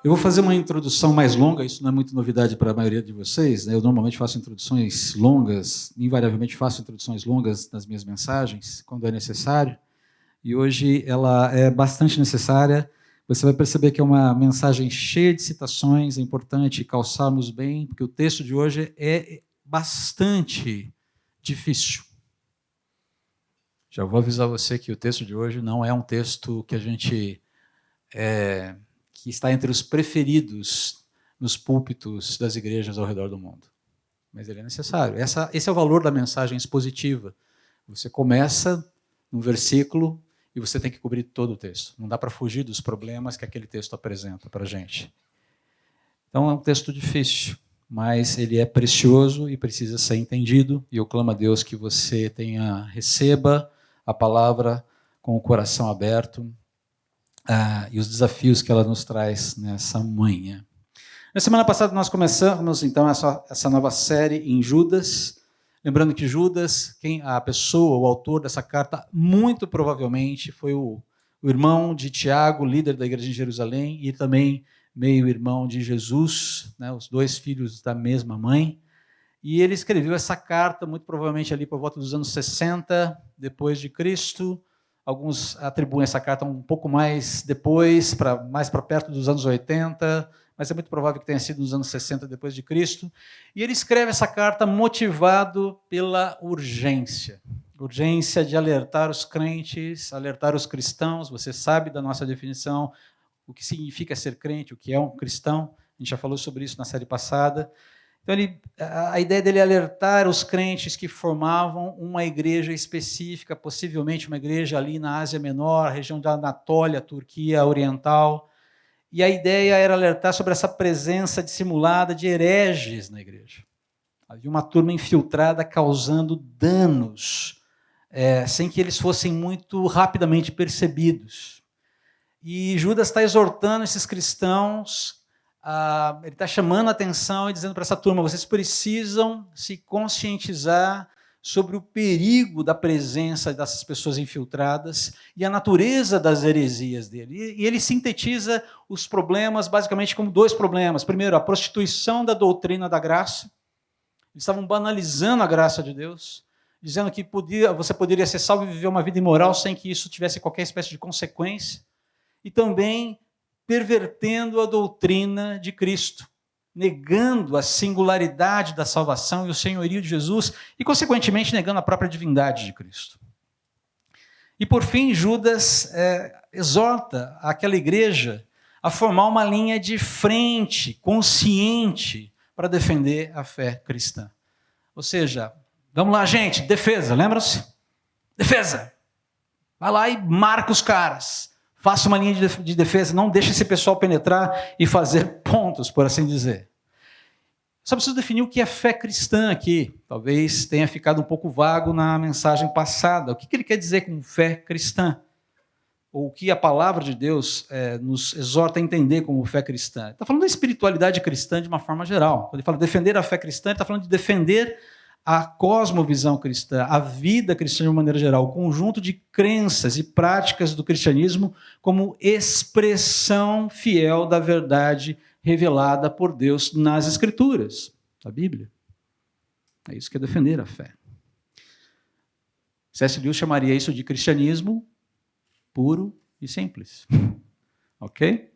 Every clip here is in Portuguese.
Eu vou fazer uma introdução mais longa, isso não é muito novidade para a maioria de vocês, né? Eu normalmente faço introduções longas, invariavelmente faço introduções longas nas minhas mensagens, quando é necessário, e hoje ela é bastante necessária. Você vai perceber que é uma mensagem cheia de citações, é importante calçarmos bem, porque o texto de hoje é bastante difícil. Já vou avisar você que o texto de hoje não é um texto que a gente... que está entre os preferidos nos púlpitos das igrejas ao redor do mundo. Mas ele é necessário. Esse é o valor da mensagem expositiva. Você começa num versículo e você tem que cobrir todo o texto. Não dá para fugir dos problemas que aquele texto apresenta para a gente. Então é um texto difícil, mas ele é precioso e precisa ser entendido. E eu clamo a Deus que você receba a palavra com o coração aberto, e os desafios que ela nos traz nessa manhã. Na semana passada nós começamos então essa nova série em Judas, lembrando que Judas, a pessoa, o autor dessa carta, muito provavelmente foi o irmão de Tiago, líder da igreja de Jerusalém, e também meio-irmão de Jesus, né, os dois filhos da mesma mãe, e ele escreveu essa carta muito provavelmente ali por volta dos anos 60 depois de Cristo. Alguns atribuem essa carta um pouco mais depois, mais para perto dos anos 80, mas é muito provável que tenha sido nos anos 60 depois de Cristo. E ele escreve essa carta motivado pela urgência de alertar os crentes, alertar os cristãos. Você sabe da nossa definição, o que significa ser crente, o que é um cristão. A gente já falou sobre isso na série passada. Então, a ideia dele é alertar os crentes que formavam uma igreja específica, possivelmente uma igreja ali na Ásia Menor, região da Anatólia, Turquia Oriental. E a ideia era alertar sobre essa presença dissimulada de hereges na igreja. Havia uma turma infiltrada causando danos, sem que eles fossem muito rapidamente percebidos. E Judas está exortando esses cristãos. Ele está chamando a atenção e dizendo para essa turma: vocês precisam se conscientizar sobre o perigo da presença dessas pessoas infiltradas e a natureza das heresias dele. E ele sintetiza os problemas basicamente como dois problemas. Primeiro, a prostituição da doutrina da graça. Eles estavam banalizando a graça de Deus, dizendo que você poderia ser salvo e viver uma vida imoral sem que isso tivesse qualquer espécie de consequência. E também pervertendo a doutrina de Cristo, negando a singularidade da salvação e o senhorio de Jesus, e, consequentemente, negando a própria divindade de Cristo. E, por fim, Judas exorta aquela igreja a formar uma linha de frente, consciente, para defender a fé cristã. Ou seja, vamos lá, gente, defesa, lembram-se? Defesa! Vai lá e marca os caras. Faça uma linha de defesa, não deixe esse pessoal penetrar e fazer pontos, por assim dizer. Só preciso definir o que é fé cristã aqui. Talvez tenha ficado um pouco vago na mensagem passada. O que ele quer dizer com fé cristã? Ou o que a palavra de Deus nos exorta a entender como fé cristã? Está falando da espiritualidade cristã de uma forma geral. Quando ele fala defender a fé cristã, ele está falando de defender a cosmovisão cristã, a vida cristã de uma maneira geral, o conjunto de crenças e práticas do cristianismo como expressão fiel da verdade revelada por Deus nas Escrituras, na Bíblia. É isso que é defender a fé. C.S. Lewis chamaria isso de cristianismo puro e simples. Ok?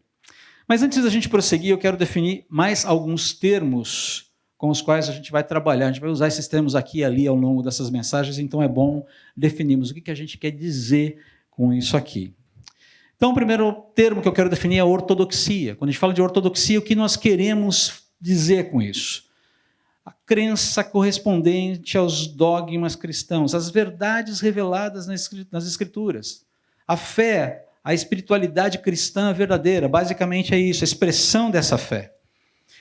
Mas antes da gente prosseguir, eu quero definir mais alguns termos com os quais a gente vai trabalhar. A gente vai usar esses termos aqui e ali ao longo dessas mensagens, então é bom definirmos o que a gente quer dizer com isso aqui. Então, o primeiro termo que eu quero definir é a ortodoxia. Quando a gente fala de ortodoxia, o que nós queremos dizer com isso? A crença correspondente aos dogmas cristãos, as verdades reveladas nas Escrituras. A fé, a espiritualidade cristã verdadeira, basicamente é isso, a expressão dessa fé.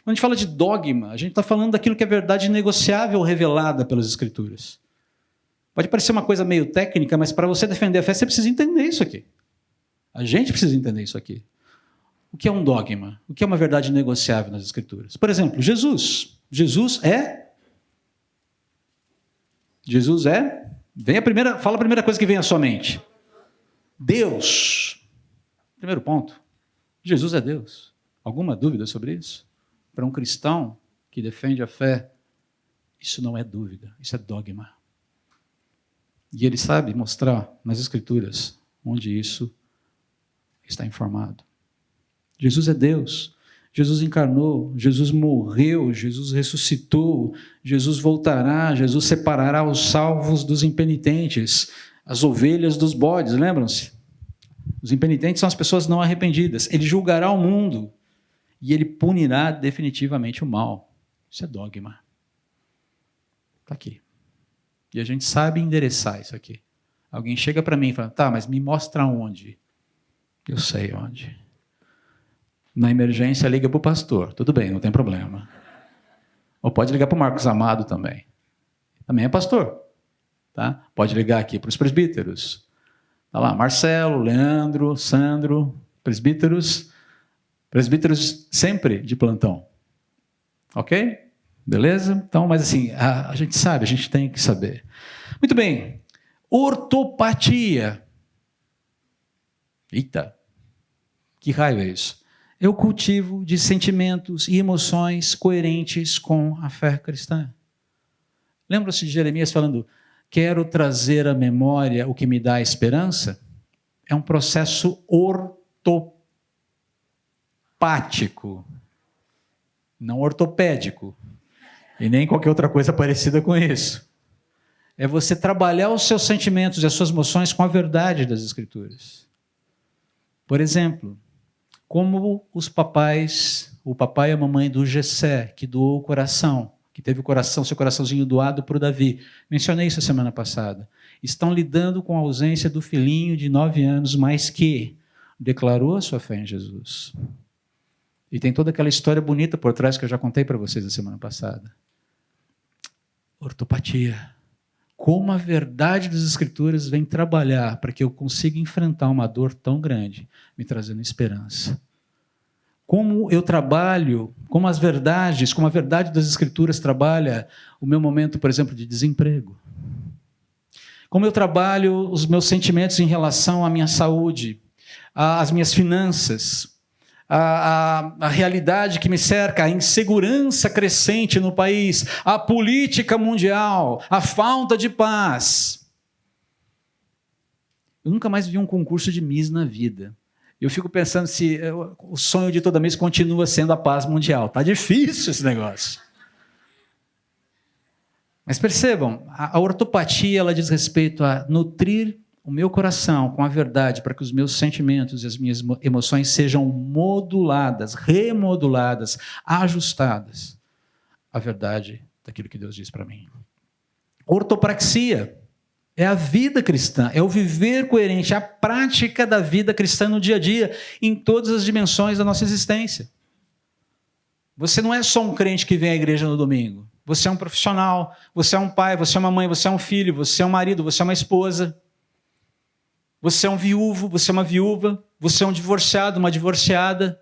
Quando a gente fala de dogma, a gente está falando daquilo que é verdade inegociável revelada pelas Escrituras. Pode parecer uma coisa meio técnica, mas para você defender a fé, você precisa entender isso aqui. A gente precisa entender isso aqui. O que é um dogma? O que é uma verdade inegociável nas Escrituras? Por exemplo, Jesus. Jesus é? Fala a primeira coisa que vem à sua mente. Deus. Primeiro ponto. Jesus é Deus. Alguma dúvida sobre isso? Para um cristão que defende a fé, isso não é dúvida, isso é dogma. E ele sabe mostrar nas Escrituras onde isso está informado. Jesus é Deus. Jesus encarnou, Jesus morreu, Jesus ressuscitou, Jesus voltará, Jesus separará os salvos dos impenitentes, as ovelhas dos bodes, lembram-se? Os impenitentes são as pessoas não arrependidas. Ele julgará o mundo e ele punirá definitivamente o mal. Isso é dogma. Está aqui. E a gente sabe endereçar isso aqui. Alguém chega para mim e fala, tá, mas me mostra onde. Eu sei onde. Na emergência, liga para o pastor. Tudo bem, não tem problema. Ou pode ligar para o Marcos Amado também. Também é pastor. Tá? Pode ligar aqui para os presbíteros. Tá lá, Marcelo, Leandro, Sandro, presbíteros. Presbíteros sempre de plantão. Ok? Beleza? Então, mas assim, a gente sabe, a gente tem que saber. Muito bem. Ortopatia. Eita, que raio é isso? É o cultivo de sentimentos e emoções coerentes com a fé cristã. Lembra-se de Jeremias falando, quero trazer à memória o que me dá esperança? É um processo ortopático, não ortopédico, e nem qualquer outra coisa parecida com isso. É você trabalhar os seus sentimentos e as suas emoções com a verdade das Escrituras. Por exemplo, como os papais, o papai e a mamãe do Jessé, que doou o coração, que teve seu coraçãozinho doado para o Davi. Mencionei isso a semana passada. Estão lidando com a ausência do filhinho de 9 anos, mas que declarou a sua fé em Jesus. E tem toda aquela história bonita por trás que eu já contei para vocês a semana passada. Ortopatia. Como a verdade das Escrituras vem trabalhar para que eu consiga enfrentar uma dor tão grande, me trazendo esperança. Como eu trabalho, como a verdade das Escrituras trabalha o meu momento, por exemplo, de desemprego. Como eu trabalho os meus sentimentos em relação à minha saúde, às minhas finanças, a realidade que me cerca, a insegurança crescente no país, a política mundial, a falta de paz. Eu nunca mais vi um concurso de Miss na vida. Eu fico pensando se o sonho de toda Miss continua sendo a paz mundial. Está difícil esse negócio. Mas percebam, a ortopatia ela diz respeito a nutrir o meu coração com a verdade para que os meus sentimentos e as minhas emoções sejam moduladas, remoduladas, ajustadas à verdade daquilo que Deus diz para mim. Ortopraxia é a vida cristã, é o viver coerente, a prática da vida cristã no dia a dia, em todas as dimensões da nossa existência. Você não é só um crente que vem à igreja no domingo. Você é um profissional, você é um pai, você é uma mãe, você é um filho, você é um marido, você é uma esposa. Você é um viúvo, você é uma viúva, você é um divorciado, uma divorciada.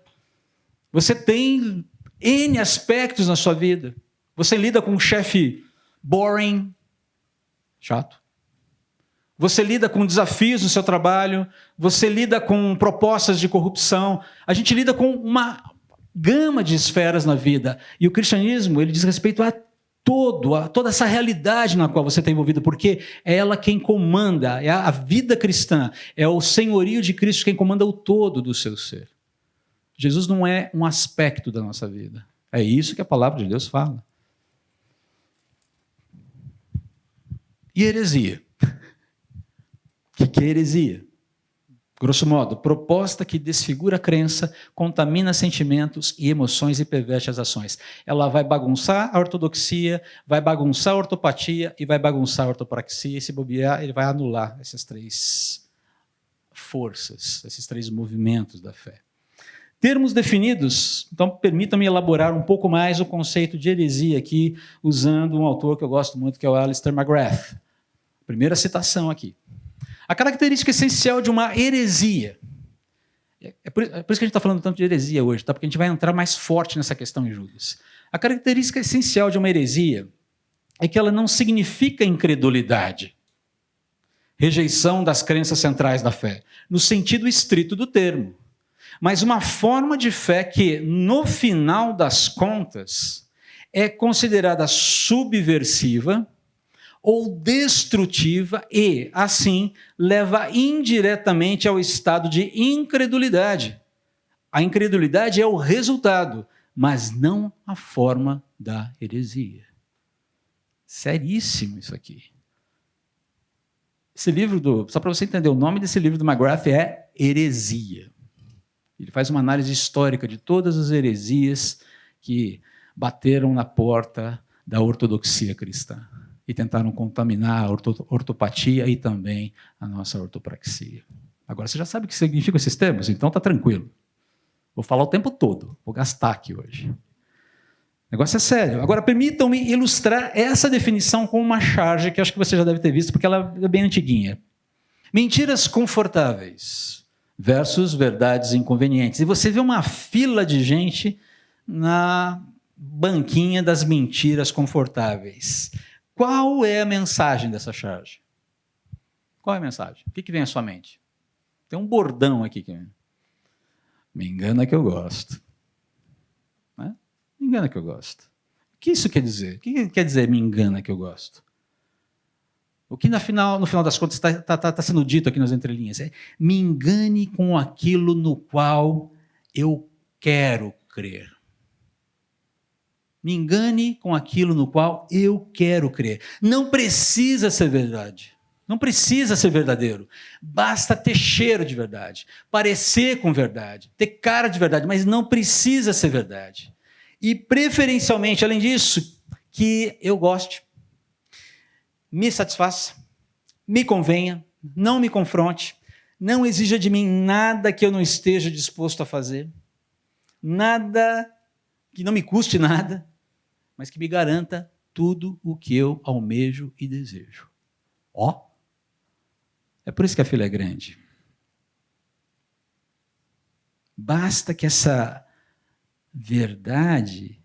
Você tem N aspectos na sua vida. Você lida com um chefe boring, chato. Você lida com desafios no seu trabalho. Você lida com propostas de corrupção. A gente lida com uma gama de esferas na vida. E o cristianismo, ele diz respeito a toda essa realidade na qual você está envolvido, porque é ela quem comanda, é a vida cristã, é o senhorio de Cristo quem comanda o todo do seu ser. Jesus não é um aspecto da nossa vida. É isso que a palavra de Deus fala. E heresia? O que é heresia? Grosso modo, proposta que desfigura a crença, contamina sentimentos e emoções e perverte as ações. Ela vai bagunçar a ortodoxia, vai bagunçar a ortopatia e vai bagunçar a ortopraxia, e se bobear, ele vai anular essas 3 forças, esses 3 movimentos da fé. Termos definidos, então permitam-me elaborar um pouco mais o conceito de heresia aqui, usando um autor que eu gosto muito, que é o Alistair McGrath. Primeira citação aqui. A característica essencial de uma heresia, é por isso que a gente está falando tanto de heresia hoje, tá? Porque a gente vai entrar mais forte nessa questão em Judas. A característica essencial de uma heresia é que ela não significa incredulidade, rejeição das crenças centrais da fé, no sentido estrito do termo, mas uma forma de fé que, no final das contas, é considerada subversiva ou destrutiva e, assim, leva indiretamente ao estado de incredulidade. A incredulidade é o resultado, mas não a forma da heresia. Seríssimo isso aqui. Esse livro, só para você entender, o nome desse livro do McGrath é Heresia. Ele faz uma análise histórica de todas as heresias que bateram na porta da ortodoxia cristã e tentaram contaminar a ortopatia e também a nossa ortopraxia. Agora, você já sabe o que significam esses termos? Então está tranquilo. Vou falar o tempo todo, vou gastar aqui hoje. O negócio é sério. Agora, permitam-me ilustrar essa definição com uma charge que acho que você já deve ter visto, porque ela é bem antiguinha. Mentiras confortáveis versus verdades inconvenientes. E você vê uma fila de gente na banquinha das mentiras confortáveis. Qual é a mensagem dessa charge? Qual é a mensagem? O que vem à sua mente? Tem um bordão aqui que me engana que eu gosto. Né? Me engana que eu gosto. O que isso quer dizer? O que quer dizer me engana que eu gosto? O que no final das contas está sendo dito aqui nas entrelinhas é: me engane com aquilo no qual eu quero crer. Me engane com aquilo no qual eu quero crer. Não precisa ser verdade. Não precisa ser verdadeiro. Basta ter cheiro de verdade, parecer com verdade, ter cara de verdade, mas não precisa ser verdade. E, preferencialmente, além disso, que eu goste, me satisfaça, me convenha, não me confronte, não exija de mim nada que eu não esteja disposto a fazer, nada que não me custe nada, mas que me garanta tudo o que eu almejo e desejo. Ó! É por isso que a fila é grande. Basta que essa verdade,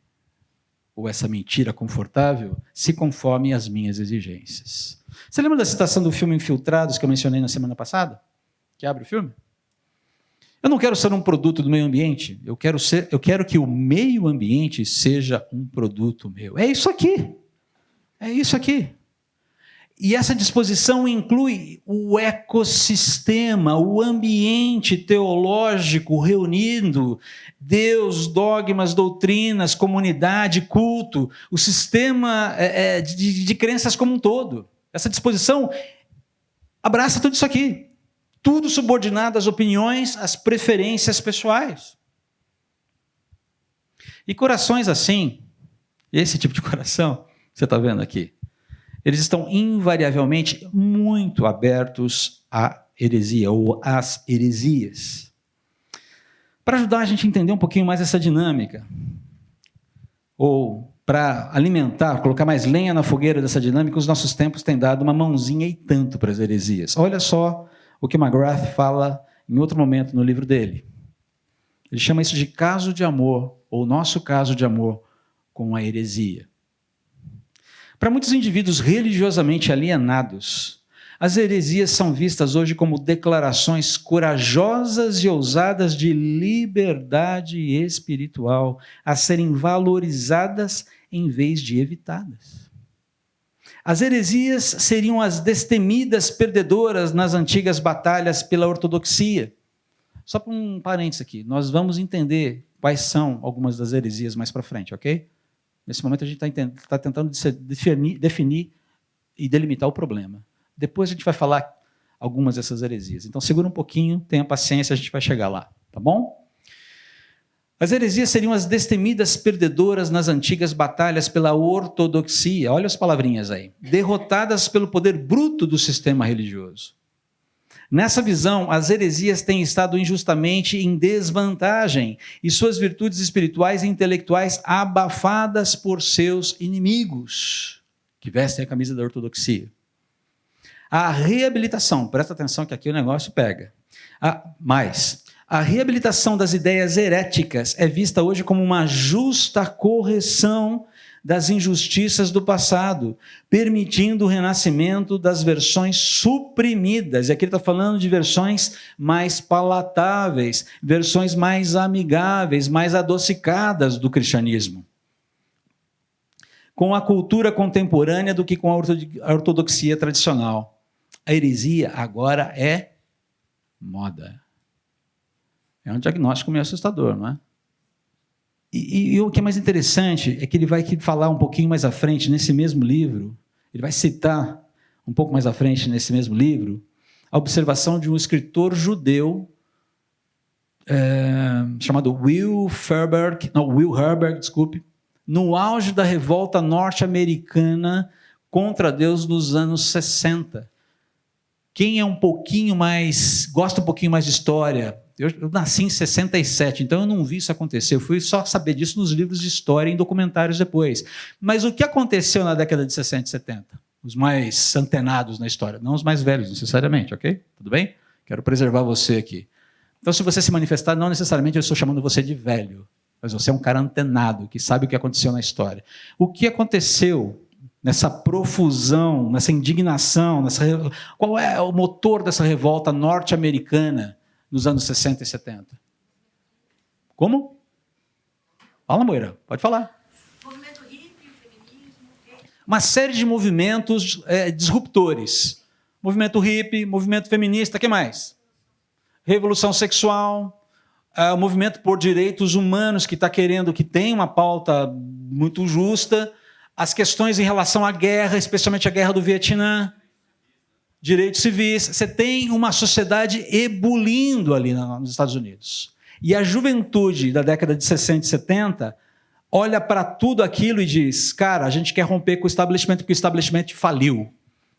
ou essa mentira confortável, se conforme às minhas exigências. Você lembra da citação do filme Infiltrados, que eu mencionei na semana passada? Que abre o filme? Eu não quero ser um produto do meio ambiente, eu quero que o meio ambiente seja um produto meu. É isso aqui. É isso aqui. E essa disposição inclui o ecossistema, o ambiente teológico reunindo Deus, dogmas, doutrinas, comunidade, culto, o sistema de crenças como um todo. Essa disposição abraça tudo isso aqui. Tudo subordinado às opiniões, às preferências pessoais. E corações assim, esse tipo de coração, você está vendo aqui, eles estão invariavelmente muito abertos à heresia, ou às heresias. Para ajudar a gente a entender um pouquinho mais essa dinâmica, ou para alimentar, colocar mais lenha na fogueira dessa dinâmica, os nossos tempos têm dado uma mãozinha e tanto para as heresias. Olha só o que McGrath fala em outro momento no livro dele. Ele chama isso de caso de amor, ou nosso caso de amor com a heresia. Para muitos indivíduos religiosamente alienados, as heresias são vistas hoje como declarações corajosas e ousadas de liberdade espiritual, a serem valorizadas em vez de evitadas. As heresias seriam as destemidas perdedoras nas antigas batalhas pela ortodoxia. Só para um parênteses aqui, nós vamos entender quais são algumas das heresias mais para frente, ok? Nesse momento a gente está tentando definir e delimitar o problema. Depois a gente vai falar algumas dessas heresias. Então segura um pouquinho, tenha paciência, a gente vai chegar lá, tá bom? As heresias seriam as destemidas perdedoras nas antigas batalhas pela ortodoxia. Olha as palavrinhas aí. Derrotadas pelo poder bruto do sistema religioso. Nessa visão, as heresias têm estado injustamente em desvantagem e suas virtudes espirituais e intelectuais abafadas por seus inimigos, que vestem a camisa da ortodoxia. A reabilitação, presta atenção que aqui o negócio pega. A reabilitação das ideias heréticas é vista hoje como uma justa correção das injustiças do passado, permitindo o renascimento das versões suprimidas. E aqui ele está falando de versões mais palatáveis, versões mais amigáveis, mais adocicadas do cristianismo, com a cultura contemporânea do que com a ortodoxia tradicional. A heresia agora é moda. É um diagnóstico meio assustador, não é? E o que é mais interessante é que ele vai falar um pouquinho mais à frente, nesse mesmo livro, ele vai citar um pouco mais à frente, nesse mesmo livro, a observação de um escritor judeu chamado Will Herberg, no auge da revolta norte-americana contra Deus nos anos 60. Quem é gosta um pouquinho mais de história, eu nasci em 67, então eu não vi isso acontecer, eu fui só saber disso nos livros de história e em documentários depois. Mas o que aconteceu na década de 60 e 70? Os mais antenados na história, não os mais velhos necessariamente, ok? Tudo bem? Quero preservar você aqui. Então, se você se manifestar, não necessariamente eu estou chamando você de velho, mas você é um cara antenado, que sabe o que aconteceu na história. O que aconteceu nessa profusão, nessa indignação, qual é o motor dessa revolta norte-americana nos anos 60 e 70? Como? Fala, Moira, pode falar. Movimento hippie, feminismo. Uma série de movimentos disruptores. Movimento hippie, movimento feminista, o que mais? Revolução sexual, o movimento por direitos humanos que está querendo, que tem uma pauta muito justa, as questões em relação à guerra, especialmente a guerra do Vietnã, direitos civis. Você tem uma sociedade ebulindo ali nos Estados Unidos. E a juventude da década de 60 e 70 olha para tudo aquilo e diz, cara, a gente quer romper com o estabelecimento porque o estabelecimento faliu.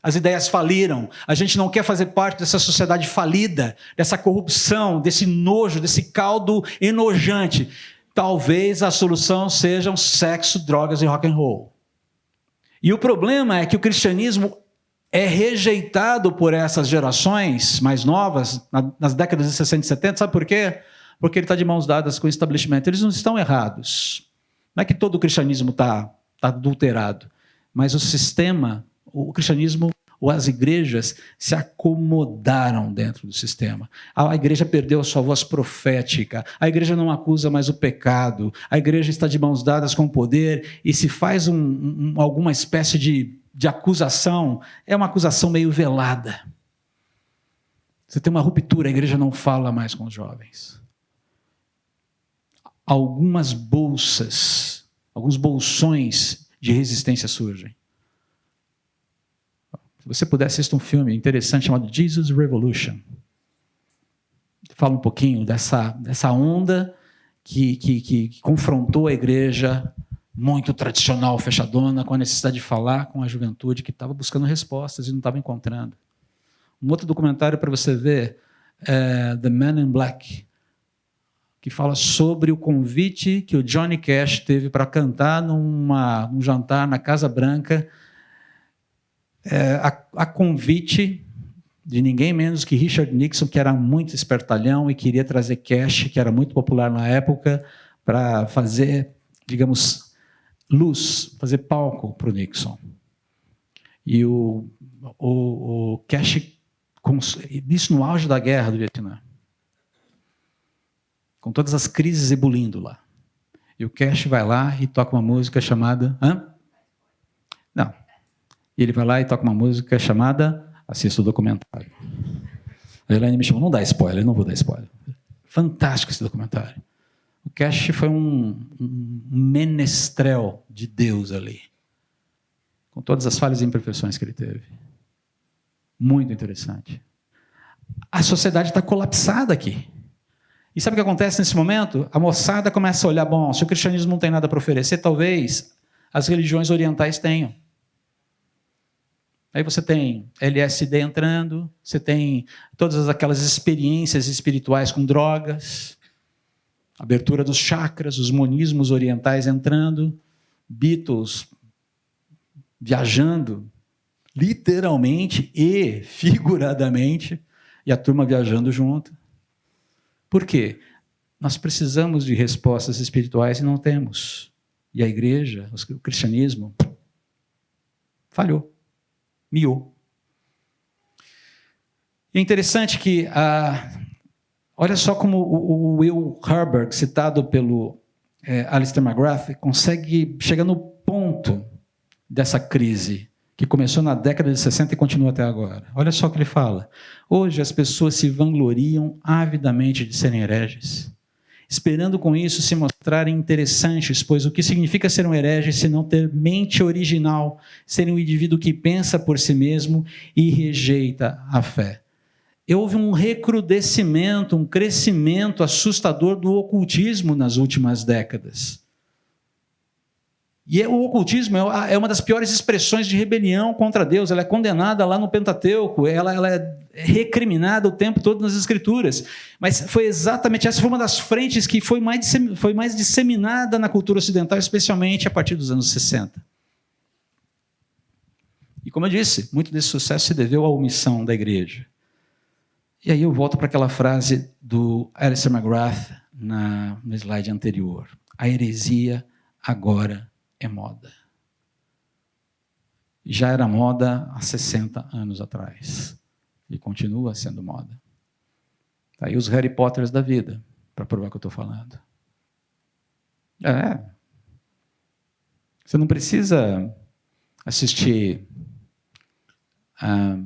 As ideias faliram. A gente não quer fazer parte dessa sociedade falida, dessa corrupção, desse nojo, desse caldo enojante. Talvez a solução sejam sexo, drogas e rock and roll. E o problema é que o cristianismo é rejeitado por essas gerações mais novas, nas décadas de 60 e 70, sabe por quê? Porque ele está de mãos dadas com o estabelecimento. Eles não estão errados. Não é que todo o cristianismo está adulterado, mas o sistema, o cristianismo, ou as igrejas se acomodaram dentro do sistema. A igreja perdeu a sua voz profética, a igreja não acusa mais o pecado, a igreja está de mãos dadas com o poder e se faz alguma espécie de acusação, é uma acusação meio velada. Você tem uma ruptura, a igreja não fala mais com os jovens. Algumas bolsas, alguns bolsões de resistência surgem. Se você puder, assista um filme interessante chamado Jesus Revolution. Fala um pouquinho dessa onda que confrontou a igreja muito tradicional, fechadona, com a necessidade de falar com a juventude que estava buscando respostas e não estava encontrando. Um outro documentário para você ver é The Man in Black, que fala sobre o convite que o Johnny Cash teve para cantar num jantar na Casa Branca, a convite de ninguém menos que Richard Nixon, que era muito espertalhão e queria trazer Cash, que era muito popular na época, para fazer, digamos, luz, fazer palco para o Nixon. E o Cash, isso no auge da guerra do Vietnã, com todas as crises ebulindo lá. E o Cash vai lá e toca uma música chamada... Não. E ele vai lá e toca uma música chamada... Assista o documentário. A Elaine me chamou, não dá spoiler, não vou dar spoiler. Fantástico esse documentário. O Cash foi um menestrel de Deus ali, com todas as falhas e imperfeições que ele teve. Muito interessante. A sociedade está colapsada aqui. E sabe o que acontece nesse momento? A moçada começa a olhar, bom, se o cristianismo não tem nada para oferecer, talvez as religiões orientais tenham. Aí você tem LSD entrando, você tem todas aquelas experiências espirituais com drogas, abertura dos chakras, os monismos orientais entrando, Beatles viajando, literalmente e figuradamente, e a turma viajando junto. Por quê? Nós precisamos de respostas espirituais e não temos. E a igreja, o cristianismo, falhou, miou. E é interessante que, olha só como o Will Herberg, citado pelo Alistair McGrath, consegue chegar no ponto dessa crise, que começou na década de 60 e continua até agora. Olha só o que ele fala. Hoje as pessoas se vangloriam avidamente de serem hereges, esperando com isso se mostrarem interessantes, pois o que significa ser um herege se não ter mente original, ser um indivíduo que pensa por si mesmo e rejeita a fé. Houve um recrudescimento, um crescimento assustador do ocultismo nas últimas décadas. E o ocultismo é uma das piores expressões de rebelião contra Deus. Ela é condenada lá no Pentateuco, ela é recriminada o tempo todo nas Escrituras. Mas foi exatamente essa foi uma das frentes que foi mais disseminada na cultura ocidental, especialmente a partir dos anos 60. E como eu disse, muito desse sucesso se deveu à omissão da igreja. E aí eu volto para aquela frase do Alistair McGrath no slide anterior. A heresia agora é moda. Já era moda há 60 anos atrás. E continua sendo moda. Tá aí os Harry Potters da vida, para provar o que eu estou falando. Você não precisa assistir a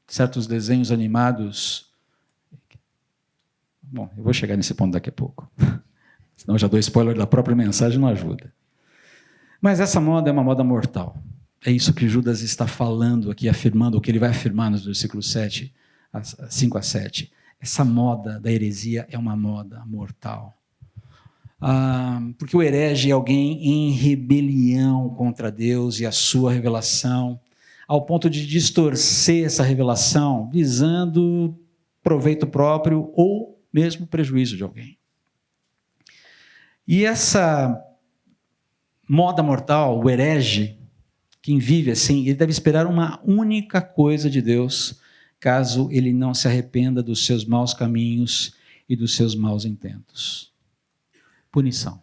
certos desenhos animados. Bom, eu vou chegar nesse ponto daqui a pouco. Senão eu já dou spoiler da própria mensagem, não ajuda. Mas essa moda é uma moda mortal. É isso que Judas está falando aqui, afirmando, o que ele vai afirmar nos versículos 5 a 7. Essa moda da heresia é uma moda mortal. Porque o herege é alguém em rebelião contra Deus e a sua revelação, ao ponto de distorcer essa revelação, visando proveito próprio ou mesmo prejuízo de alguém. E essa moda mortal, o herege, quem vive assim, ele deve esperar uma única coisa de Deus, caso ele não se arrependa dos seus maus caminhos e dos seus maus intentos. Punição.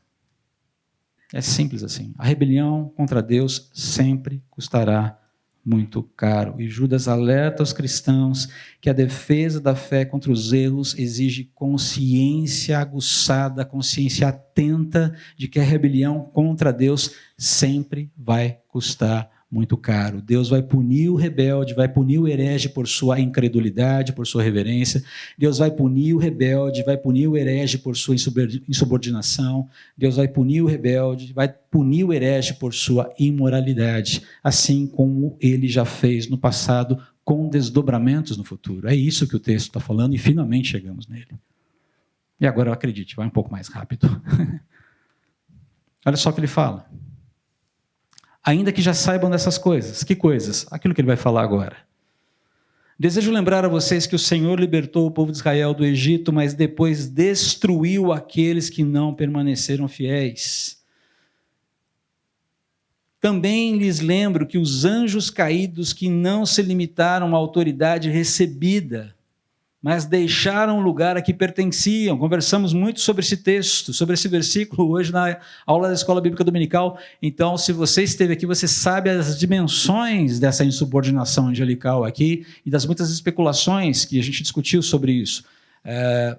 É simples assim. A rebelião contra Deus sempre custará muito caro. E Judas alerta os cristãos que a defesa da fé contra os erros exige consciência aguçada, consciência atenta de que a rebelião contra Deus sempre vai custar muito caro. Deus vai punir o rebelde, vai punir o herege por sua incredulidade, por sua reverência. Deus vai punir o rebelde, vai punir o herege por sua insubordinação. Deus vai punir o rebelde, vai punir o herege por sua imoralidade, assim como ele já fez no passado, com desdobramentos no futuro. É isso que o texto está falando e finalmente chegamos nele. E agora, acredite, vai um pouco mais rápido. Olha só o que ele fala. Ainda que já saibam dessas coisas. Que coisas? Aquilo que ele vai falar agora. Desejo lembrar a vocês que o Senhor libertou o povo de Israel do Egito, mas depois destruiu aqueles que não permaneceram fiéis. Também lhes lembro que os anjos caídos que não se limitaram à autoridade recebida, mas deixaram o lugar a que pertenciam. Conversamos muito sobre esse texto, sobre esse versículo, hoje na aula da Escola Bíblica Dominical. Então, se você esteve aqui, você sabe as dimensões dessa insubordinação angelical aqui e das muitas especulações que a gente discutiu sobre isso.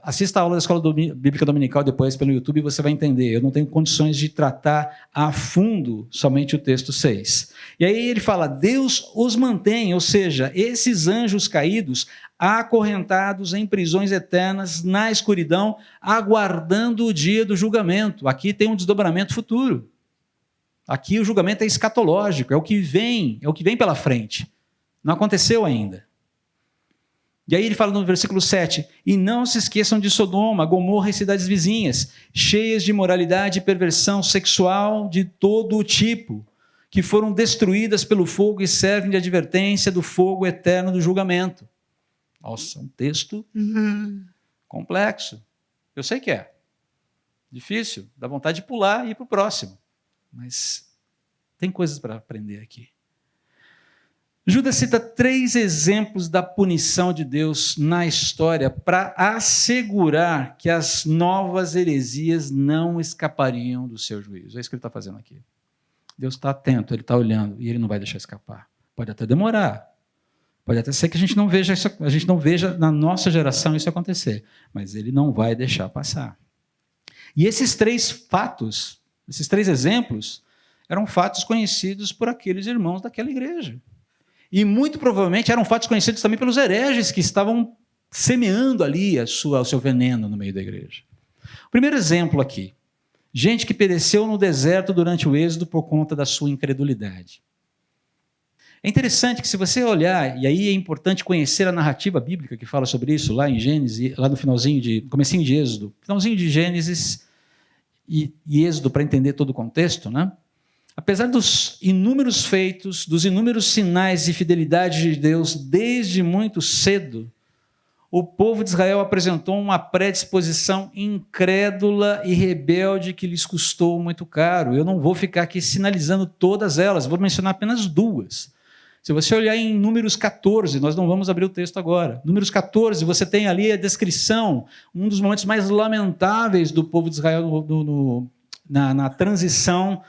Assista a aula da Escola Bíblica Dominical depois pelo YouTube e você vai entender. Eu não tenho condições de tratar a fundo somente o texto 6. E aí ele fala, Deus os mantém, ou seja, esses anjos caídos acorrentados em prisões eternas na escuridão, aguardando o dia do julgamento. Aqui tem um desdobramento futuro. Aqui o julgamento é escatológico, é o que vem pela frente. Não aconteceu ainda. E aí ele fala no versículo 7, e não se esqueçam de Sodoma, Gomorra e cidades vizinhas, cheias de imoralidade e perversão sexual de todo o tipo, que foram destruídas pelo fogo e servem de advertência do fogo eterno do julgamento. Nossa, um texto complexo. Eu sei que é. Difícil, dá vontade de pular e ir para o próximo. Mas tem coisas para aprender aqui. Judas cita 3 exemplos da punição de Deus na história para assegurar que as novas heresias não escapariam do seu juízo. É isso que ele está fazendo aqui. Deus está atento, ele está olhando e ele não vai deixar escapar. Pode até demorar, pode até ser que a gente não veja na nossa geração isso acontecer, mas ele não vai deixar passar. E esses 3 fatos, esses 3 exemplos, eram fatos conhecidos por aqueles irmãos daquela igreja. E muito provavelmente eram fatos conhecidos também pelos hereges que estavam semeando ali o seu veneno no meio da igreja. O primeiro exemplo aqui, gente que pereceu no deserto durante o êxodo por conta da sua incredulidade. É interessante que se você olhar, e aí é importante conhecer a narrativa bíblica que fala sobre isso, lá em Gênesis, lá no comecinho de Êxodo, finalzinho de Gênesis e Êxodo, para entender todo o contexto, né? Apesar dos inúmeros feitos, dos inúmeros sinais de fidelidade de Deus desde muito cedo, o povo de Israel apresentou uma predisposição incrédula e rebelde que lhes custou muito caro. Eu não vou ficar aqui sinalizando todas elas, vou mencionar apenas 2. Se você olhar em Números 14, nós não vamos abrir o texto agora. Números 14, você tem ali a descrição, um dos momentos mais lamentáveis do povo de Israel na transição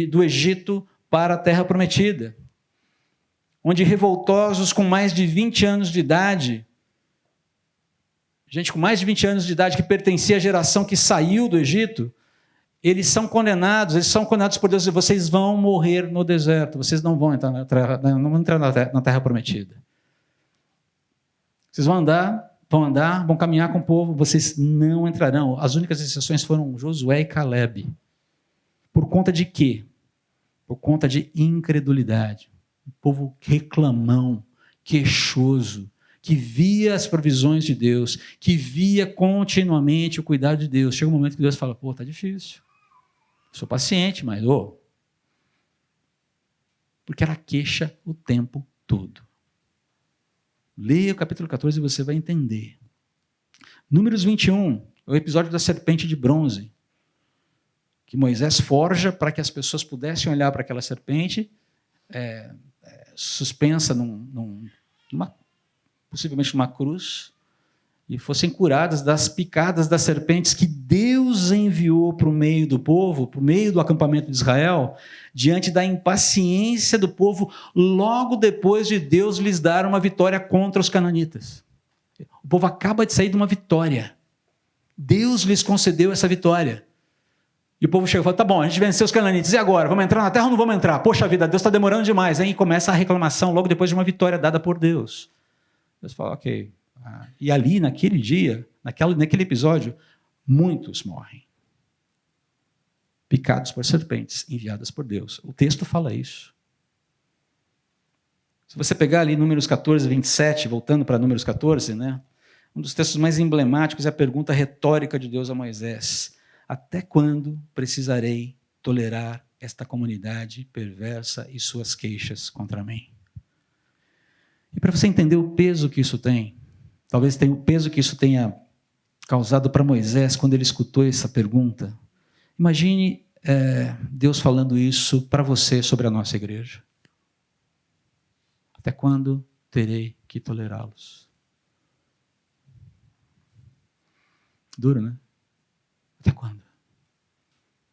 do Egito para a Terra Prometida, onde revoltosos com mais de 20 anos de idade, gente com mais de 20 anos de idade que pertencia à geração que saiu do Egito, eles são condenados por Deus, e vocês vão morrer no deserto, vocês não vão entrar na Terra Prometida. Vocês vão caminhar com o povo, vocês não entrarão. As únicas exceções foram Josué e Calebe. Por conta de quê? Por conta de incredulidade. Um povo reclamão, queixoso, que via as provisões de Deus, que via continuamente o cuidado de Deus. Chega um momento que Deus fala, está difícil. Sou paciente, mas porque ela queixa o tempo todo. Leia o capítulo 14 e você vai entender. Números 21, é o episódio da serpente de bronze, que Moisés forja para que as pessoas pudessem olhar para aquela serpente suspensa possivelmente numa cruz, e fossem curadas das picadas das serpentes que Deus enviou para o meio do povo, para o meio do acampamento de Israel, diante da impaciência do povo, logo depois de Deus lhes dar uma vitória contra os cananitas. O povo acaba de sair de uma vitória. Deus lhes concedeu essa vitória. E o povo chega e fala, tá bom, a gente venceu os cananitas, e agora? Vamos entrar na terra ou não vamos entrar? Poxa vida, Deus está demorando demais. Aí começa a reclamação logo depois de uma vitória dada por Deus. Deus fala, ok. E ali, naquele dia, naquele episódio, muitos morrem. Picados por serpentes enviadas por Deus. O texto fala isso. Se você pegar ali Números 14, 27, voltando para Números 14, né, um dos textos mais emblemáticos é a pergunta retórica de Deus a Moisés. Até quando precisarei tolerar esta comunidade perversa e suas queixas contra mim? E para você entender o peso que isso tem, talvez tenha o peso que isso tenha causado para Moisés quando ele escutou essa pergunta, imagine Deus falando isso para você sobre a nossa igreja. Até quando terei que tolerá-los? Duro, né? Até quando?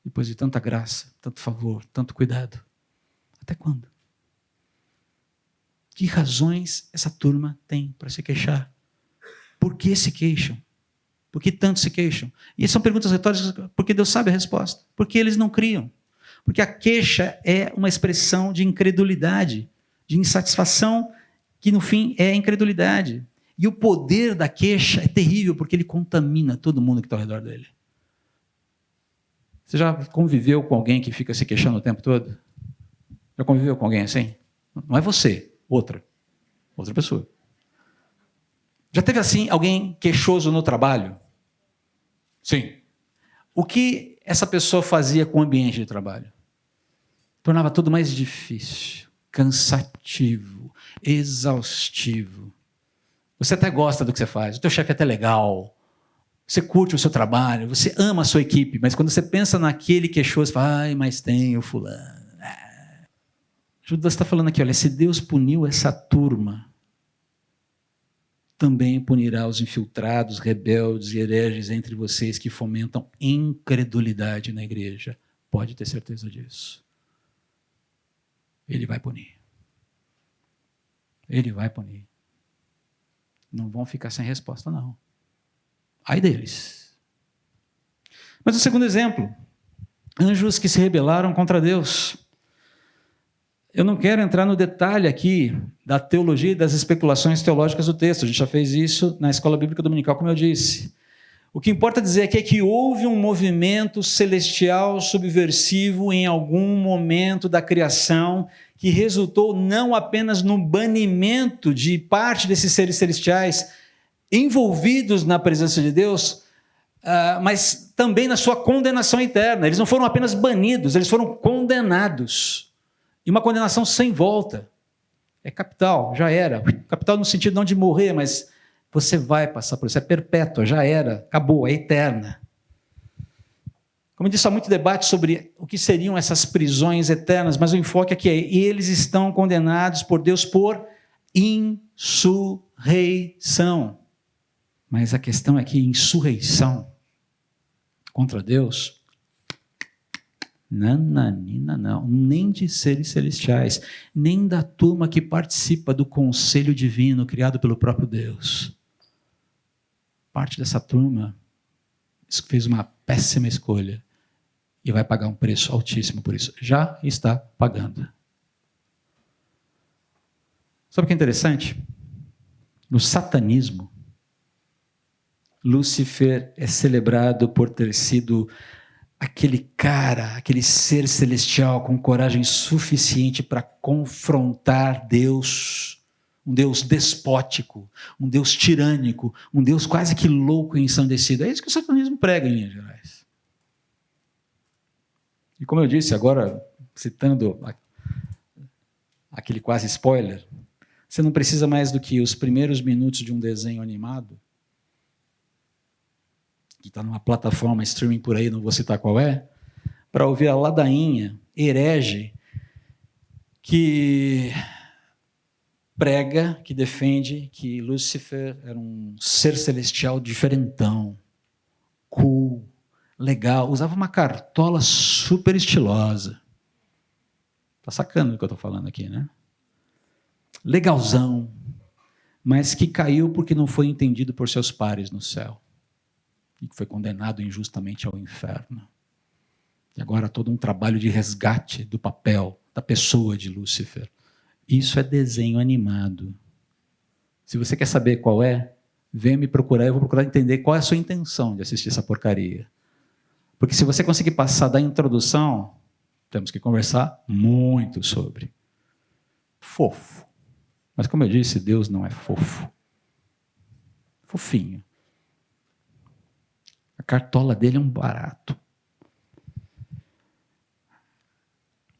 Depois de tanta graça, tanto favor, tanto cuidado. Até quando? Que razões essa turma tem para se queixar? Por que se queixam? Por que tanto se queixam? E são perguntas retóricas porque Deus sabe a resposta. Porque eles não criam. Porque a queixa é uma expressão de incredulidade, de insatisfação, que no fim é incredulidade. E o poder da queixa é terrível porque ele contamina todo mundo que está ao redor dele. Você já conviveu com alguém que fica se queixando o tempo todo? Já conviveu com alguém assim? Não é você, outra pessoa. Já teve assim alguém queixoso no trabalho? Sim. O que essa pessoa fazia com o ambiente de trabalho? Tornava tudo mais difícil, cansativo, exaustivo. Você até gosta do que você faz, o teu chefe é até legal, você curte o seu trabalho, você ama a sua equipe, mas quando você pensa naquele queixoso, você fala, mas tem o fulano. Judas está falando aqui, olha, se Deus puniu essa turma, também punirá os infiltrados, rebeldes e hereges entre vocês que fomentam incredulidade na igreja. Pode ter certeza disso. Ele vai punir. Ele vai punir. Não vão ficar sem resposta, não. Ai deles. Mas o segundo exemplo, anjos que se rebelaram contra Deus. Eu não quero entrar no detalhe aqui da teologia e das especulações teológicas do texto. A gente já fez isso na Escola Bíblica Dominical, como eu disse. O que importa dizer aqui é que houve um movimento celestial subversivo em algum momento da criação que resultou não apenas no banimento de parte desses seres celestiais envolvidos na presença de Deus, mas também na sua condenação eterna. Eles não foram apenas banidos, eles foram condenados. E uma condenação sem volta. É capital, já era. Capital no sentido não de morrer, mas você vai passar por isso. É perpétua, já era, acabou, é eterna. Como eu disse, há muito debate sobre o que seriam essas prisões eternas, mas o enfoque aqui é: eles estão condenados por Deus por insurreição. Mas a questão é que insurreição contra Deus... Nananina não, nem de seres celestiais, nem da turma que participa do conselho divino criado pelo próprio Deus. Parte dessa turma fez uma péssima escolha e vai pagar um preço altíssimo por isso. Já está pagando. Sabe o que é interessante? No satanismo, Lúcifer é celebrado por ter sido aquele cara, aquele ser celestial com coragem suficiente para confrontar Deus, um Deus despótico, um Deus tirânico, um Deus quase que louco e ensandecido. É isso que o satanismo prega, em linhas gerais. E como eu disse, agora, citando aquele quase spoiler, você não precisa mais do que os primeiros minutos de um desenho animado, que está numa plataforma streaming por aí, não vou citar qual é, para ouvir a ladainha herege que prega, que defende que Lúcifer era um ser celestial diferentão, cool, legal, usava uma cartola super estilosa. Está sacando o que eu estou falando aqui, né? Legalzão, mas que caiu porque não foi entendido por seus pares no céu. E que foi condenado injustamente ao inferno. E agora todo um trabalho de resgate do papel, da pessoa de Lúcifer. Isso é desenho animado. Se você quer saber qual é, venha me procurar, eu vou procurar entender qual é a sua intenção de assistir essa porcaria. Porque se você conseguir passar da introdução, temos que conversar muito sobre. Fofo. Mas como eu disse, Deus não é fofo. Fofinho. A cartola dele é um barato.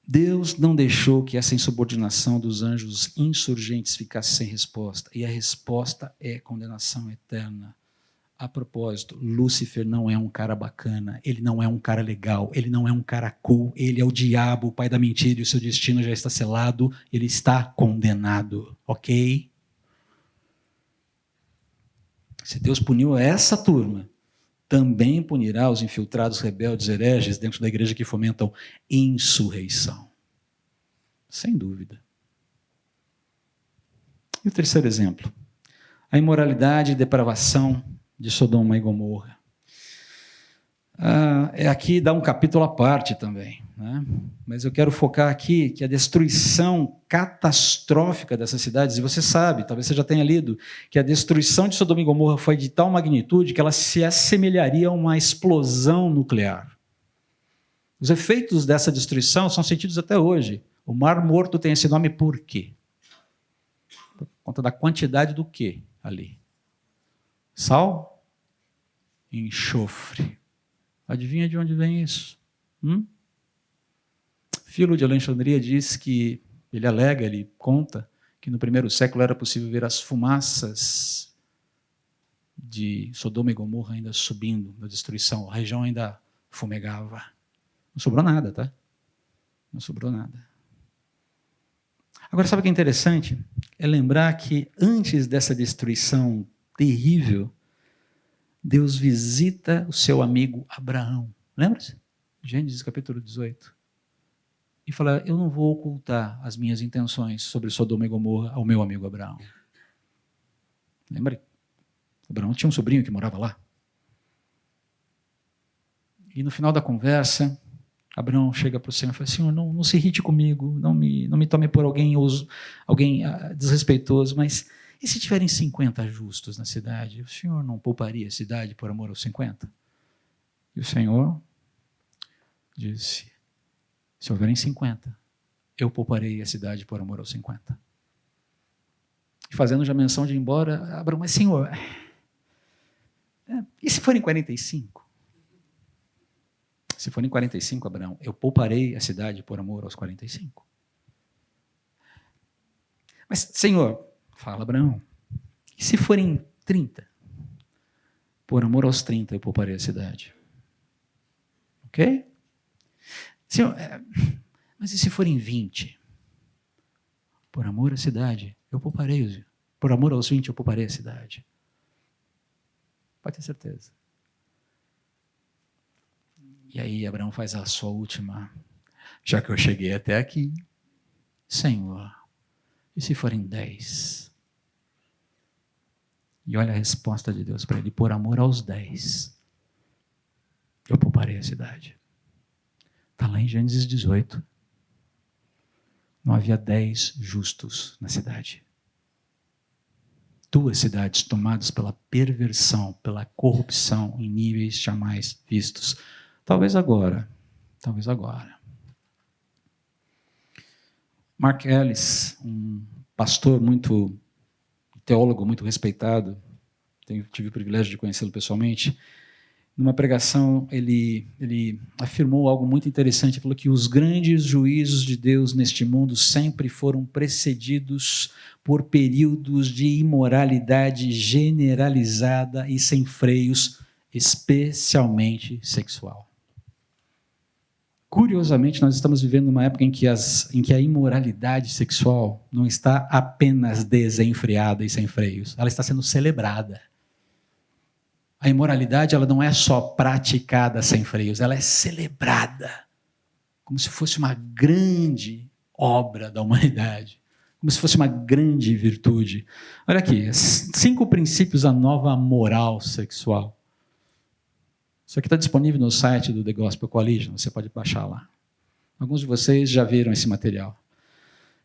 Deus não deixou que essa insubordinação dos anjos insurgentes ficasse sem resposta. E a resposta é condenação eterna. A propósito, Lúcifer não é um cara bacana, ele não é um cara legal, ele não é um cara cool, ele é o diabo, o pai da mentira, e o seu destino já está selado, ele está condenado, ok? Se Deus puniu essa turma, também punirá os infiltrados rebeldes hereges dentro da igreja que fomentam insurreição. Sem dúvida. E o terceiro exemplo? A imoralidade e depravação de Sodoma e Gomorra. Aqui dá um capítulo à parte também, né? Mas eu quero focar aqui que a destruição catastrófica dessas cidades, e você sabe, talvez você já tenha lido, que a destruição de Sodoma e Gomorra foi de tal magnitude que ela se assemelharia a uma explosão nuclear. Os efeitos dessa destruição são sentidos até hoje. O Mar Morto tem esse nome por quê? Por conta da quantidade do quê ali? Sal? Enxofre. Adivinha de onde vem isso? Filo de Alexandria diz que, ele alega, ele conta, que no primeiro século era possível ver as fumaças de Sodoma e Gomorra ainda subindo na destruição. A região ainda fumegava. Não sobrou nada, tá? Não sobrou nada. Agora, sabe o que é interessante? É lembrar que antes dessa destruição terrível, Deus visita o seu amigo Abraão. Lembra-se? Gênesis capítulo 18. E fala, eu não vou ocultar as minhas intenções sobre Sodoma e Gomorra ao meu amigo Abraão. Lembra? Abraão tinha um sobrinho que morava lá. E no final da conversa, Abraão chega para o Senhor e fala, Senhor, não se irrite comigo, não me tome por alguém desrespeitoso, mas e se tiverem 50 justos na cidade? O Senhor não pouparia a cidade por amor aos 50? E o Senhor disse, se houverem 50, eu pouparei a cidade por amor aos 50. E fazendo já menção de ir embora, Abraão, mas Senhor, e se forem 45? Se forem 45, Abraão, eu pouparei a cidade por amor aos 45. Mas, Senhor, fala Abraão, e se forem 30? Por amor aos 30 eu pouparei a cidade. Ok? Senhor, mas e se forem 20? Por amor à cidade, eu pouparei. Por amor aos 20, eu pouparei a cidade. Pode ter certeza. E aí Abraão faz a sua última, já que eu cheguei até aqui, Senhor, e se forem 10? E olha a resposta de Deus para ele, por amor aos 10, eu pouparei a cidade. Está lá em Gênesis 18. Não havia 10 justos na cidade. 2 cidades tomadas pela perversão, pela corrupção em níveis jamais vistos. Talvez agora. Mark Ellis, um pastor teólogo muito respeitado, tive o privilégio de conhecê-lo pessoalmente, numa pregação ele afirmou algo muito interessante, falou que os grandes juízos de Deus neste mundo sempre foram precedidos por períodos de imoralidade generalizada e sem freios, especialmente sexual. Curiosamente, nós estamos vivendo uma época em que a imoralidade sexual não está apenas desenfreada e sem freios, ela está sendo celebrada. A imoralidade ela não é só praticada sem freios, ela é celebrada, como se fosse uma grande obra da humanidade, como se fosse uma grande virtude. Olha aqui, 5 princípios da nova moral sexual. Isso aqui está disponível no site do The Gospel Coalition, você pode baixar lá. Alguns de vocês já viram esse material.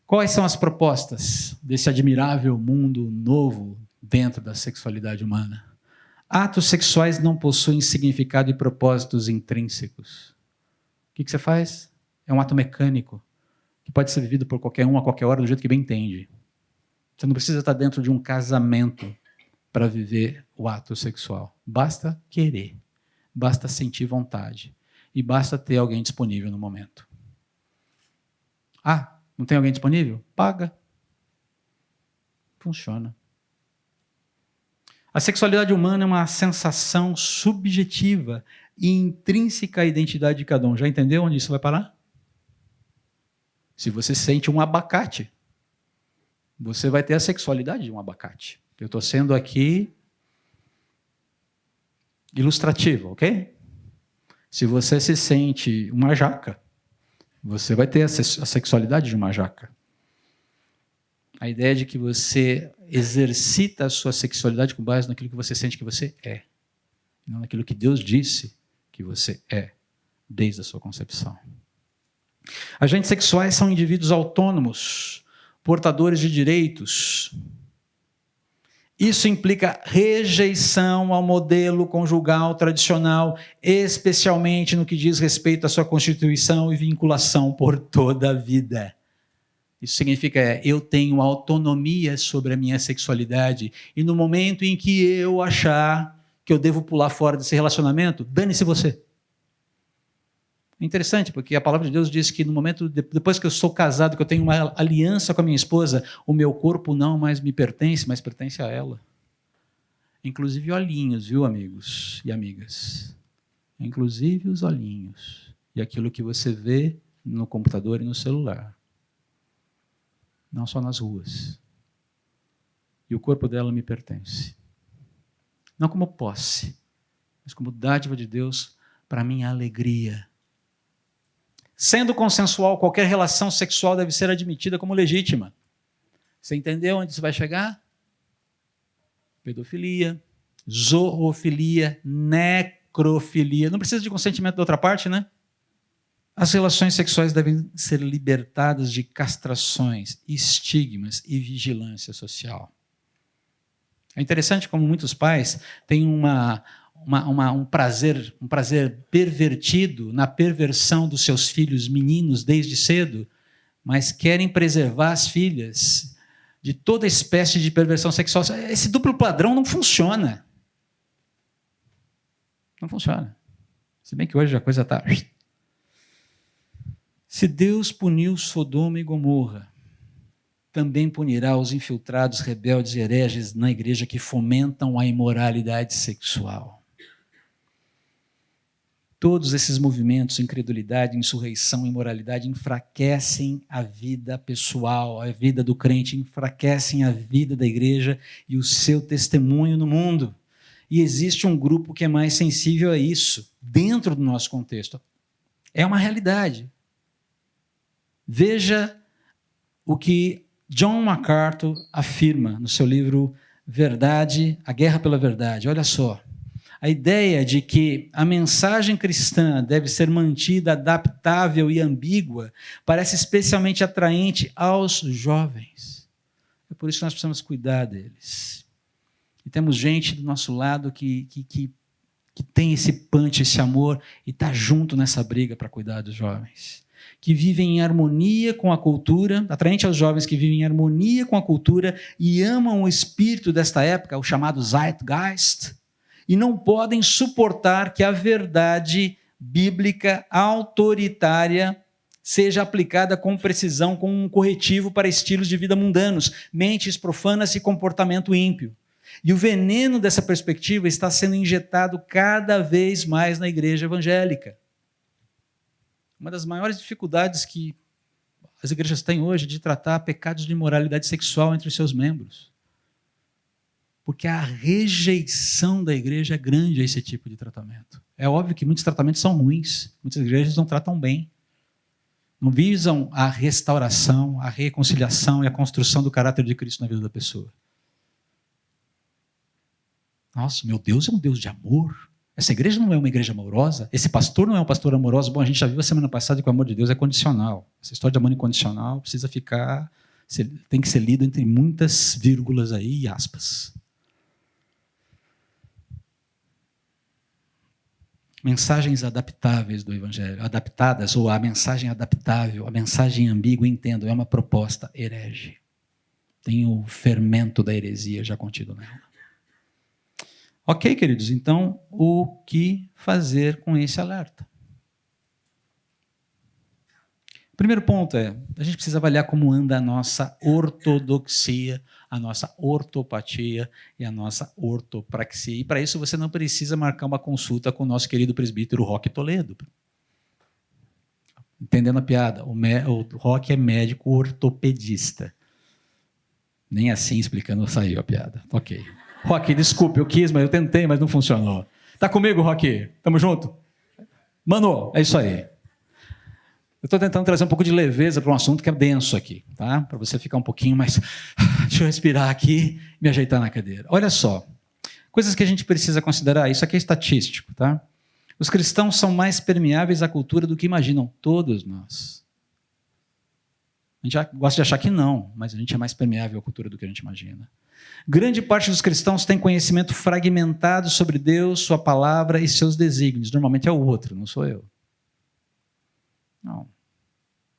Quais são as propostas desse admirável mundo novo dentro da sexualidade humana? Atos sexuais não possuem significado e propósitos intrínsecos. O que você faz? É um ato mecânico, que pode ser vivido por qualquer um, a qualquer hora, do jeito que bem entende. Você não precisa estar dentro de um casamento para viver o ato sexual. Basta querer. Basta sentir vontade. E basta ter alguém disponível no momento. Ah, não tem alguém disponível? Paga. Funciona. A sexualidade humana é uma sensação subjetiva e intrínseca à identidade de cada um. Já entendeu onde isso vai parar? Se você sente um abacate, você vai ter a sexualidade de um abacate. Eu estou sendo aqui ilustrativo, ok? Se você se sente uma jaca, você vai ter a sexualidade de uma jaca. A ideia de que você exercita a sua sexualidade com base naquilo que você sente que você é, não naquilo que Deus disse que você é, desde a sua concepção. Agentes sexuais são indivíduos autônomos, portadores de direitos. Isso implica rejeição ao modelo conjugal tradicional, especialmente no que diz respeito à sua constituição e vinculação por toda a vida. Isso significa, eu tenho autonomia sobre a minha sexualidade, e no momento em que eu achar que eu devo pular fora desse relacionamento, dane-se você. É interessante, porque a palavra de Deus diz que no momento, depois que eu sou casado, que eu tenho uma aliança com a minha esposa, o meu corpo não mais me pertence, mas pertence a ela. Inclusive olhinhos, viu, amigos e amigas? Inclusive os olhinhos. E aquilo que você vê no computador e no celular. não só nas ruas. E o corpo dela me pertence. Não como posse, mas como dádiva de Deus para minha alegria. Sendo consensual, qualquer relação sexual deve ser admitida como legítima. Você entendeu onde isso vai chegar? Pedofilia, zoofilia, necrofilia. Não precisa de consentimento da outra parte, né? As relações sexuais devem ser libertadas de castrações, estigmas e vigilância social. É interessante como muitos pais têm um prazer pervertido na perversão dos seus filhos meninos desde cedo, mas querem preservar as filhas de toda espécie de perversão sexual. Esse duplo padrão não funciona. Não funciona. Se bem que hoje a coisa está... Se Deus puniu Sodoma e Gomorra, também punirá os infiltrados, rebeldes e hereges na igreja que fomentam a imoralidade sexual. Todos esses movimentos, incredulidade, insurreição, imoralidade, enfraquecem a vida pessoal, a vida do crente, enfraquecem a vida da igreja e o seu testemunho no mundo. E existe um grupo que é mais sensível a isso, dentro do nosso contexto. É uma realidade. Veja o que John MacArthur afirma no seu livro Verdade, a Guerra pela Verdade. Olha só. A ideia de que a mensagem cristã deve ser mantida adaptável e ambígua parece especialmente atraente aos jovens. É por isso que nós precisamos cuidar deles. E temos gente do nosso lado que tem esse punch, esse amor, e está junto nessa briga para cuidar dos jovens. Que vivem em harmonia com a cultura, atraente aos jovens que vivem em harmonia com a cultura e amam o espírito desta época, o chamado Zeitgeist, e não podem suportar que a verdade bíblica autoritária seja aplicada com precisão, como um corretivo para estilos de vida mundanos, mentes profanas e comportamento ímpio. E o veneno dessa perspectiva está sendo injetado cada vez mais na igreja evangélica. Uma das maiores dificuldades que as igrejas têm hoje é de tratar pecados de imoralidade sexual entre os seus membros. Porque a rejeição da igreja é grande a esse tipo de tratamento. É óbvio que muitos tratamentos são ruins, muitas igrejas não tratam bem. Não visam a restauração, a reconciliação e a construção do caráter de Cristo na vida da pessoa. Nossa, meu Deus é um Deus de amor. Essa igreja não é uma igreja amorosa? Esse pastor não é um pastor amoroso? Bom, a gente já viu a semana passada que o amor de Deus é condicional. Essa história de amor incondicional precisa ficar... tem que ser lido entre muitas vírgulas aí e aspas. Mensagens adaptáveis do Evangelho, adaptadas, ou a mensagem adaptável, a mensagem ambígua, entendo, é uma proposta herege. Tem o fermento da heresia já contido nela. Ok, queridos, então, o que fazer com esse alerta? O primeiro ponto é, a gente precisa avaliar como anda a nossa ortodoxia, a nossa ortopatia e a nossa ortopraxia. E para isso você não precisa marcar uma consulta com o nosso querido presbítero Roque Toledo. Entendendo a piada? O Roque é médico ortopedista. Nem assim explicando saiu a piada. Ok. Roque, desculpe, eu quis, mas eu tentei, mas não funcionou. Tá comigo, Roque? Tamo junto? Mano, é isso aí. Eu estou tentando trazer um pouco de leveza para um assunto que é denso aqui, tá? Para você ficar um pouquinho mais... Deixa eu respirar aqui e me ajeitar na cadeira. Olha só, coisas que a gente precisa considerar. Isso aqui é estatístico, tá? Os cristãos são mais permeáveis à cultura do que imaginam. Todos nós. A gente gosta de achar que não, mas a gente é mais permeável à cultura do que a gente imagina. Grande parte dos cristãos tem conhecimento fragmentado sobre Deus, sua palavra e seus desígnios. Normalmente é o outro, não sou eu. Não.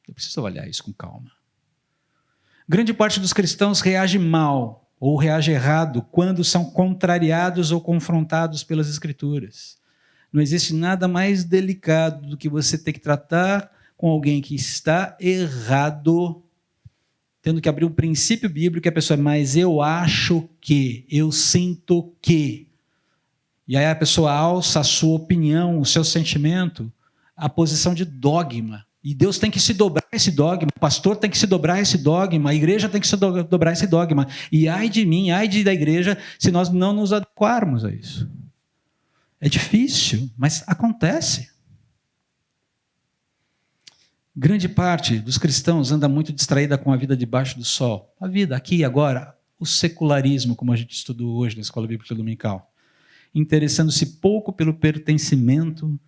Eu preciso avaliar isso com calma. Grande parte dos cristãos reage mal ou reage errado quando são contrariados ou confrontados pelas Escrituras. Não existe nada mais delicado do que você ter que tratar com alguém que está errado, tendo que abrir um princípio bíblico que a pessoa, mas eu acho que, eu sinto que. E aí a pessoa alça a sua opinião, o seu sentimento, a posição de dogma E Deus tem que se dobrar esse dogma, o pastor tem que se dobrar esse dogma, a igreja tem que se dobrar esse dogma. E ai de mim, da igreja, se nós não nos adequarmos a isso. É difícil, mas acontece. Grande parte dos cristãos anda muito distraída com a vida debaixo do sol. A vida aqui e agora, o secularismo, como a gente estudou hoje na Escola Bíblica Dominical. Interessando-se pouco pelo pertencimento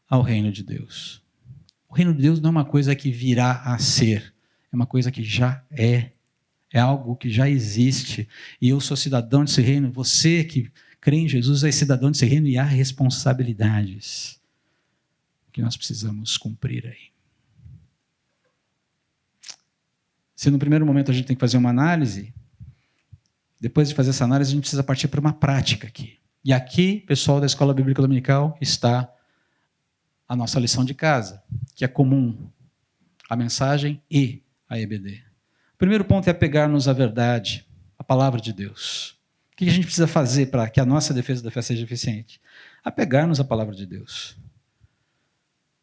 ao reino de Deus. O reino de Deus não é uma coisa que virá a ser, é uma coisa que já é. É algo que já existe. E eu sou cidadão desse reino, você que crê em Jesus é cidadão desse reino e há responsabilidades que nós precisamos cumprir aí. Se no primeiro momento a gente tem que fazer uma análise, depois de fazer essa análise a gente precisa partir para uma prática aqui. E aqui, pessoal da Escola Bíblica Dominical, está a nossa lição de casa, que é comum à mensagem e à EBD. O primeiro ponto é apegar-nos à verdade, à palavra de Deus. O que a gente precisa fazer para que a nossa defesa da fé seja eficiente? Apegar-nos à palavra de Deus.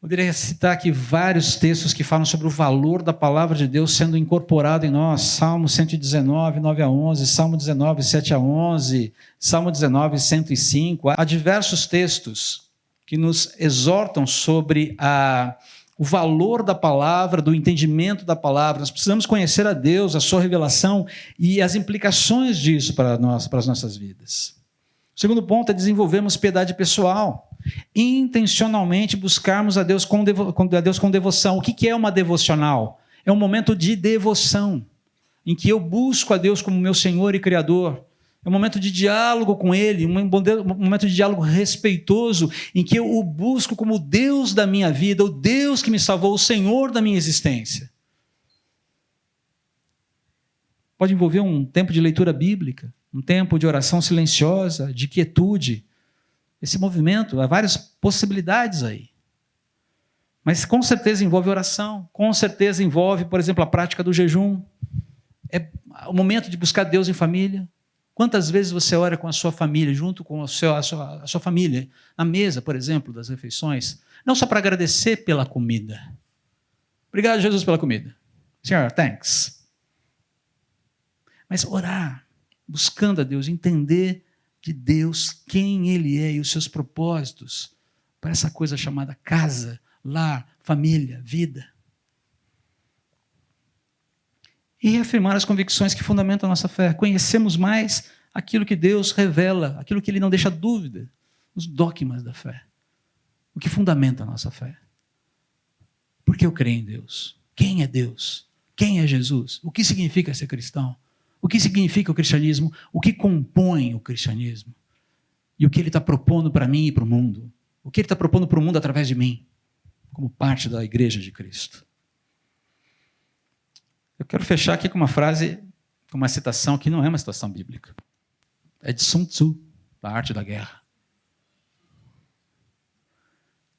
Poderia citar aqui vários textos que falam sobre o valor da palavra de Deus sendo incorporado em nós. Salmo 119, 9 a 11, Salmo 19, 7 a 11, Salmo 19, 105. Há diversos textos que nos exortam sobre o valor da palavra, do entendimento da palavra. Nós precisamos conhecer a Deus, a sua revelação e as implicações disso para as nossas vidas. O segundo ponto é desenvolvermos piedade pessoal. Intencionalmente buscarmos a Deus com devoção. O que é uma devocional? É um momento de devoção, em que eu busco a Deus como meu Senhor e Criador. É um momento de diálogo com Ele, um momento de diálogo respeitoso, em que eu o busco como o Deus da minha vida, o Deus que me salvou, o Senhor da minha existência. Pode envolver um tempo de leitura bíblica, um tempo de oração silenciosa, de quietude. Esse movimento, há várias possibilidades aí. Mas com certeza envolve oração, com certeza envolve, por exemplo, a prática do jejum. É o momento de buscar Deus em família. Quantas vezes você ora com a sua família, junto com a sua família, na mesa, por exemplo, das refeições, não só para agradecer pela comida. Obrigado, Jesus, pela comida. Senhor, thanks. Mas orar, buscando a Deus, entender de Deus quem Ele é e os seus propósitos para essa coisa chamada casa, lar, família, vida. E reafirmar as convicções que fundamentam a nossa fé. Conhecemos mais aquilo que Deus revela, aquilo que Ele não deixa dúvida, os dogmas da fé. O que fundamenta a nossa fé. Por que eu creio em Deus? Quem é Deus? Quem é Jesus? O que significa ser cristão? O que significa o cristianismo? O que compõe o cristianismo? E o que Ele está propondo para mim e para o mundo? O que Ele está propondo para o mundo através de mim, como parte da Igreja de Cristo? Eu quero fechar aqui com uma frase, com uma citação que não é uma citação bíblica. É de Sun Tzu, da Arte da Guerra.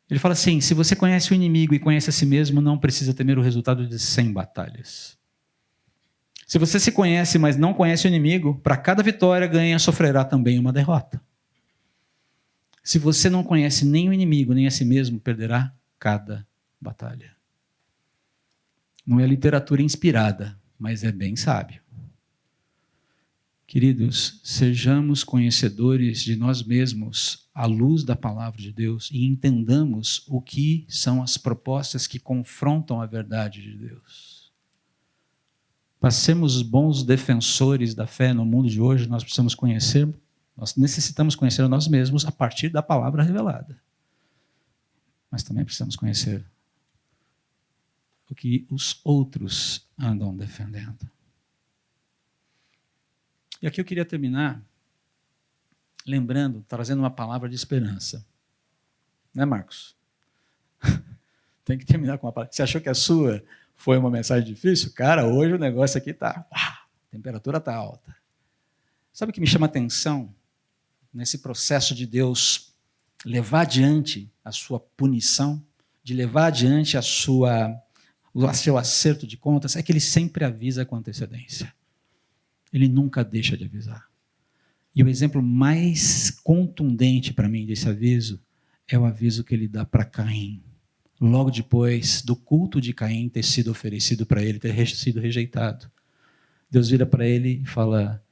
Ele fala assim: se você conhece o inimigo e conhece a si mesmo, não precisa temer o resultado de 100 batalhas. Se você se conhece, mas não conhece o inimigo, para cada vitória ganha, sofrerá também uma derrota. Se você não conhece nem o inimigo, nem a si mesmo, perderá cada batalha. Não é literatura inspirada, mas é bem sábio. Queridos, sejamos conhecedores de nós mesmos à luz da palavra de Deus e entendamos o que são as propostas que confrontam a verdade de Deus. Passemos bons defensores da fé no mundo de hoje, nós necessitamos conhecer a nós mesmos a partir da palavra revelada. Mas também precisamos conhecer o que os outros andam defendendo. E aqui eu queria terminar trazendo uma palavra de esperança. Né, Marcos? Tem que terminar com uma palavra. Você achou que a sua foi uma mensagem difícil? Cara, hoje o negócio aqui está... A temperatura está alta. Sabe o que me chama a atenção nesse processo de Deus levar adiante a sua punição, de levar adiante o seu acerto de contas? É que Ele sempre avisa com antecedência. Ele nunca deixa de avisar. E o exemplo mais contundente para mim desse aviso é o aviso que Ele dá para Caim, logo depois do culto de Caim ter sido oferecido para ele, ter sido rejeitado. Deus vira para ele e fala: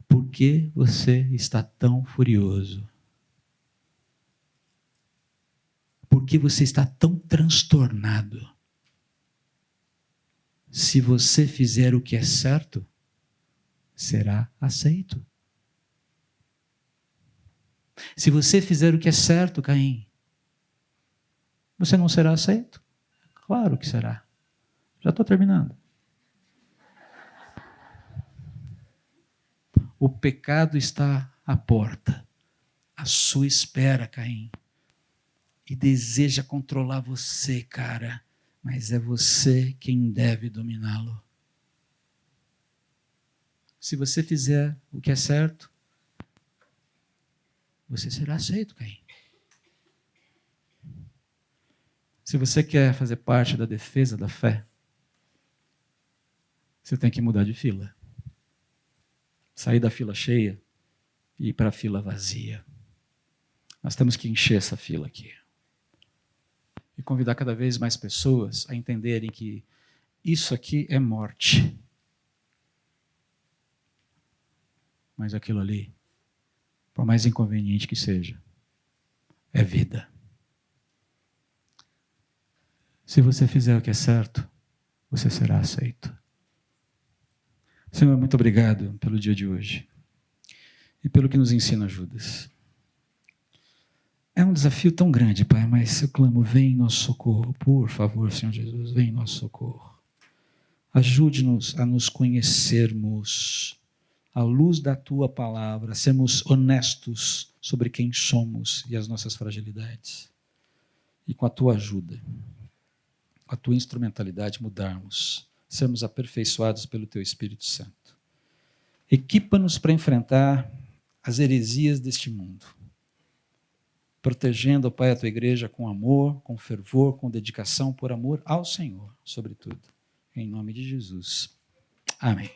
por que você está tão furioso? Por que você está tão transtornado? Se você fizer o que é certo, será aceito. Se você fizer o que é certo, Caim, você não será aceito? Claro que será. Já estou terminando. O pecado está à porta, à sua espera, Caim. E deseja controlar você, cara. Mas é você quem deve dominá-lo. Se você fizer o que é certo, você será aceito, Caim. Se você quer fazer parte da defesa da fé, você tem que mudar de fila. Sair da fila cheia e ir para a fila vazia. Nós temos que encher essa fila aqui. E convidar cada vez mais pessoas a entenderem que isso aqui é morte. Mas aquilo ali, por mais inconveniente que seja, é vida. Se você fizer o que é certo, você será aceito. Senhor, muito obrigado pelo dia de hoje e pelo que nos ensina Judas. É um desafio tão grande, Pai, mas eu clamo, vem em nosso socorro. Por favor, Senhor Jesus, vem em nosso socorro. Ajude-nos a nos conhecermos à luz da Tua palavra, sermos honestos sobre quem somos e as nossas fragilidades. E com a Tua ajuda, com a Tua instrumentalidade, mudarmos, sermos aperfeiçoados pelo Teu Espírito Santo. Equipa-nos para enfrentar as heresias deste mundo, protegendo, ó Pai, a Tua igreja com amor, com fervor, com dedicação, por amor ao Senhor, sobretudo. Em nome de Jesus. Amém.